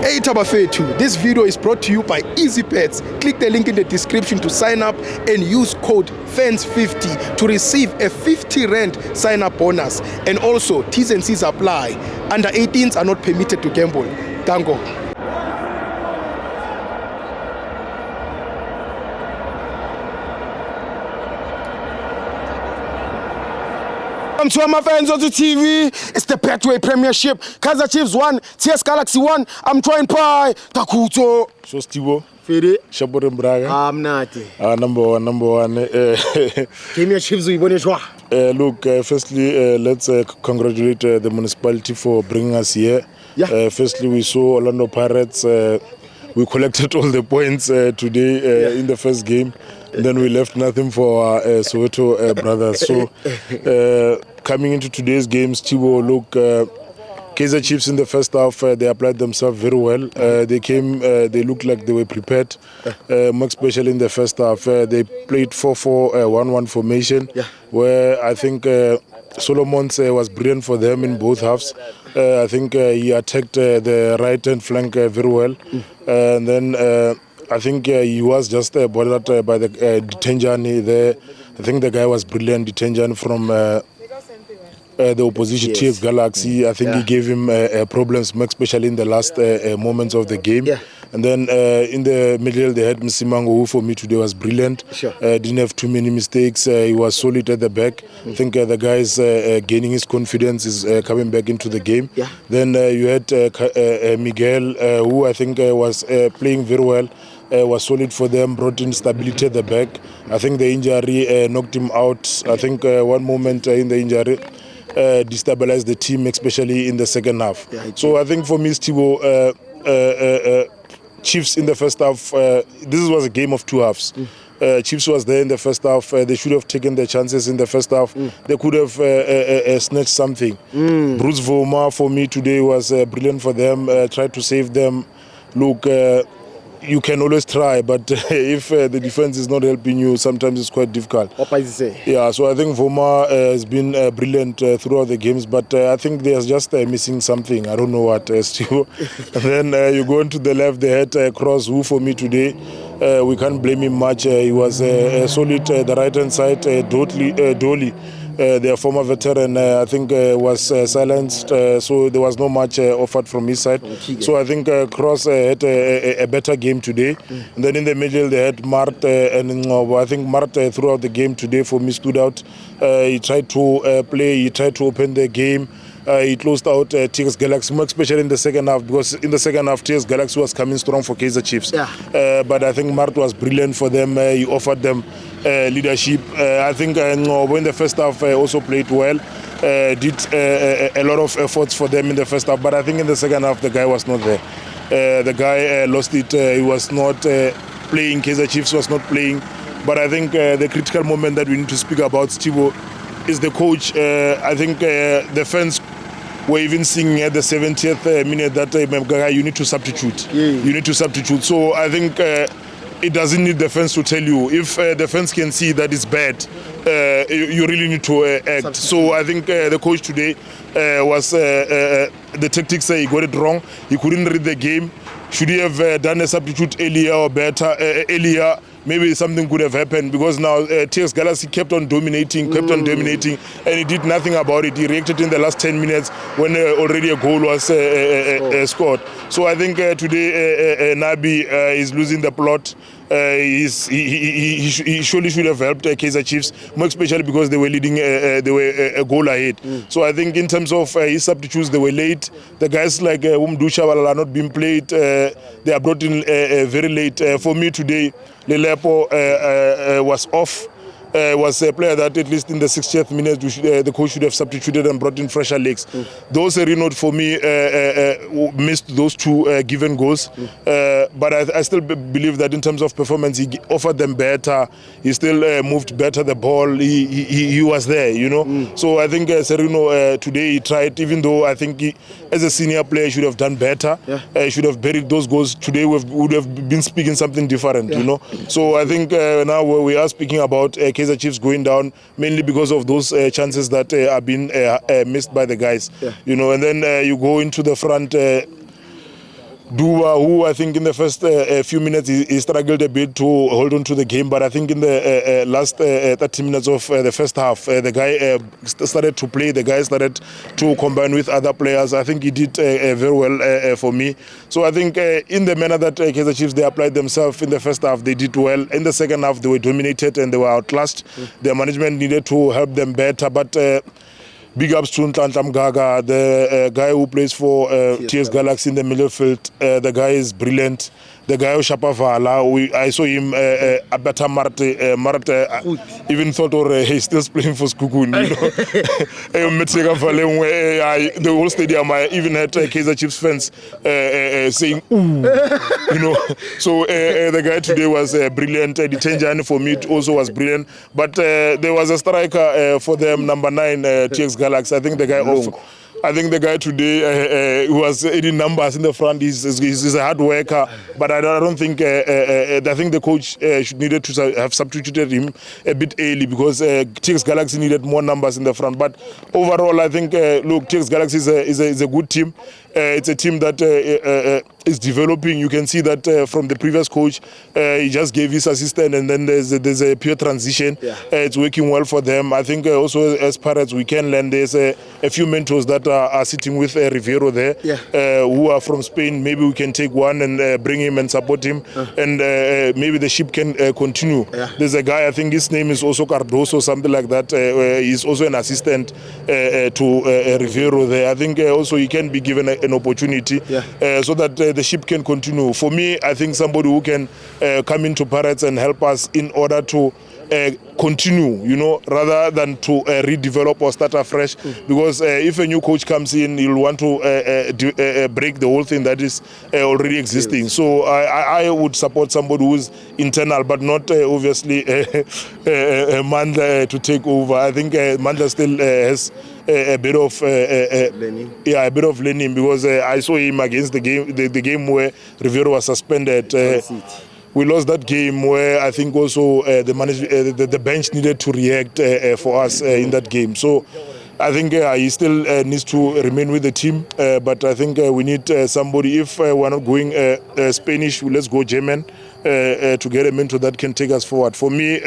Hey Tabafetu, this video is brought to you by EASYBET. Click the link in the description to sign up and use code FANS50 to receive a 50 Rand sign up bonus. And also, T&Cs apply. Under 18s are not permitted to gamble. Tango. Welcome to my FANS Wethu TV. It's the Betway Premiership. Kaizer Chiefs 1, T&Cs Galaxy 1. I'm joined by Takuto. So Stivo. Fede. Shabore Braga. I'm Nati. Number one. Premier Chiefs, look, firstly, let's congratulate the municipality for bringing us here. Yeah. Firstly, we saw Orlando Pirates. We collected all the points today in the first game. Then we left nothing for our Soweto brothers. So coming into today's games, Tibo, look, Kaizer Chiefs in the first half, they applied themselves very well. They came, they looked like they were prepared, more especially in the first half. They played 4-4-1-1 formation, where I think Solomons was brilliant for them in both halves. I think he attacked the right-hand flank very well. And then I think he was just bothered by the Detenjani there. I think the guy was brilliant, Detenjani from the opposition T&Cs Galaxy. I think he gave him problems, especially in the last moments of the game. And then in the middle, they had Msimango, who for me today was brilliant. Didn't have too many mistakes. He was solid at the back. I think the guy is gaining his confidence, is coming back into the game. Then you had Miguel, who I think was playing very well. Was solid for them, brought in stability at the back. I think the injury knocked him out. I think one moment in the injury destabilized the team, especially in the second half. So I think for me, Stivo, Chiefs in the first half, this was a game of two halves. Chiefs was there in the first half. They should have taken their chances in the first half. They could have snatched something. Bruce Voma, for me today, was brilliant for them, tried to save them. Look, you can always try, but if the defense is not helping you, sometimes it's quite difficult. Yeah, so I think Voma has been brilliant throughout the games, but I think there's just missing something. I don't know what, still. And then you go into the left, they had Cross, who for me today, we can't blame him much. He was solid the right-hand side, Dolly. Their former veteran, I think, was silenced, so there was not much offered from his side. So I think Cross had a better game today. And then in the middle, they had Mart and Ngobo. I think Mart throughout the game today for me stood out. He tried to play, he tried to open the game. He closed out T&Cs Galaxy, more especially in the second half, because in the second half, T&Cs Galaxy was coming strong for Kaizer Chiefs. But I think Mart was brilliant for them. He offered them leadership. I think Ngobo in the first half also played well, did a lot of efforts for them in the first half. But I think in the second half, the guy was not there. The guy lost it. He was not playing. Kaizer Chiefs was not playing. But I think the critical moment that we need to speak about, Stivo, is the coach. I think the fans were even singing at the 70th minute that you need to substitute. You need to substitute. So I think it doesn't need the fans to tell you. If the fans can see that it's bad, you really need to act. So I think the coach today was the tactics. He got it wrong. He couldn't read the game. Should he have done a substitute earlier or better earlier? Maybe something could have happened, because now T&Cs Galaxy kept on dominating, and he did nothing about it. He reacted in the last 10 minutes when already a goal was scored. So I think today Nabi is losing the plot. He surely should have helped Kaizer Chiefs, more especially because they were leading, they were a goal ahead. So I think in terms of his substitutes, they were late. The guys like Umdusha are not being played. They are brought in very late. For me today, Lelepo was off. Was a player that at least in the 60th minute the coach should have substituted and brought in fresher legs. Those Renault for me missed those two given goals. But I still believe that in terms of performance, he offered them better. He still moved better the ball. He was there, you know. So I think Serino today he tried, even though I think he, as a senior player, should have done better. Should have buried those goals. Today we would have been speaking something different, you know. So I think now we are speaking about Kaizer Chiefs going down mainly because of those chances that are being missed by the guys, you know. And then you go into the front. Duba, who I think in the first few minutes he struggled a bit to hold on to the game, but I think in the last 30 minutes of the first half, the guy started to play, the guy started to combine with other players. I think he did very well for me. So I think in the manner that Kaizer Chiefs, they applied themselves in the first half, they did well. In the second half, they were dominated and they were outclassed. Their management needed to help them better, but big ups to Ntlanhla Mgaga, the guy who plays for T&Cs Galaxy in the middle field. The guy is brilliant. The guy Shapavala, I saw him Abata Marte, even thought he's still playing for Skukun. The whole stadium, I even had Kaizer Chiefs fans saying, ooh, So the guy today was brilliant. The Tenjani for me also was brilliant. But there was a striker for them, number 9, T&Cs Galaxy. I think the guy today who was 80 numbers in the front is a hard worker, but I don't think I think the coach needed to have substituted him a bit early because T&Cs Galaxy needed more numbers in the front. But overall, I think look, T&Cs Galaxy is a good team. It's a team that is developing. You can see that from the previous coach, he just gave his assistant, and then there's a pure transition. It's working well for them. I think also as Pirates, we can learn. There's a few mentors that are sitting with Rivero there, who are from Spain. Maybe we can take one and bring him and support him, and maybe the ship can continue. There's a guy, I think his name is also Cardoso, something like that. He's also an assistant to Rivero there. I think also he can be given an opportunity so that the ship can continue. For me, I think somebody who can come into Pirates and help us in order to continue, rather than to redevelop or start afresh. Because if a new coach comes in, he'll want to break the whole thing that is already existing. So I would support somebody who's internal, but not obviously Mandla to take over. I think Mandla still has a bit of learning. A bit of learning, because I saw him against the game where Rivero was suspended. We lost that game where I think also the bench needed to react for us in that game. So I think he still needs to remain with the team, but I think we need somebody. If we're not going Spanish, let's go German to get a mentor that can take us forward. For me,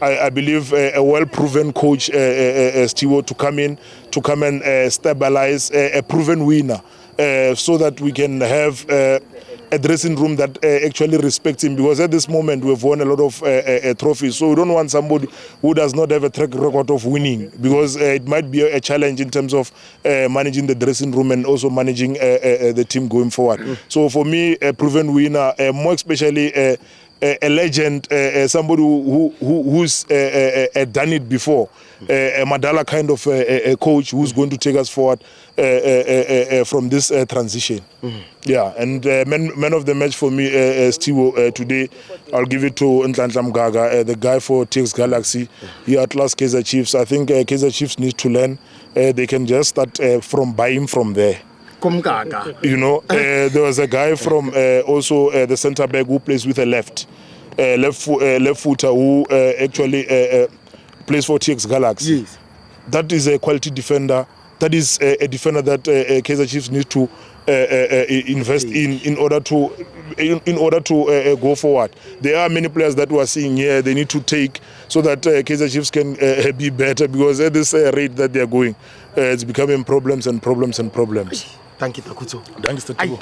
I believe a well-proven coach, Steve, to come and stabilize a proven winner, so that we can have a dressing room that actually respects him, because at this moment we've won a lot of trophies. So we don't want somebody who does not have a track record of winning, because it might be a challenge in terms of managing the dressing room and also managing the team going forward. So for me, a proven winner, more especially a legend, somebody who's done it before, a Madala kind of a coach who's going to take us forward from this transition. And man of the match for me, Steve, today, I'll give it to Ntlanhla Mgaga, the guy for T&Cs Galaxy. He outclassed Kaizer Chiefs. I think Kaizer Chiefs need to learn. They can just start from buying from there. There was a guy from also the centre back who plays with a left footer who actually plays for T&Cs Galaxy. Yes. That is a quality defender. That is a defender that Kaizer Chiefs need to invest in order to go forward. There are many players that we are seeing here. They need to take so that Kaizer Chiefs can be better, because at this rate that they are going, it's becoming problems and problems and problems. Thank you, Takuto. Thanks, Takuto.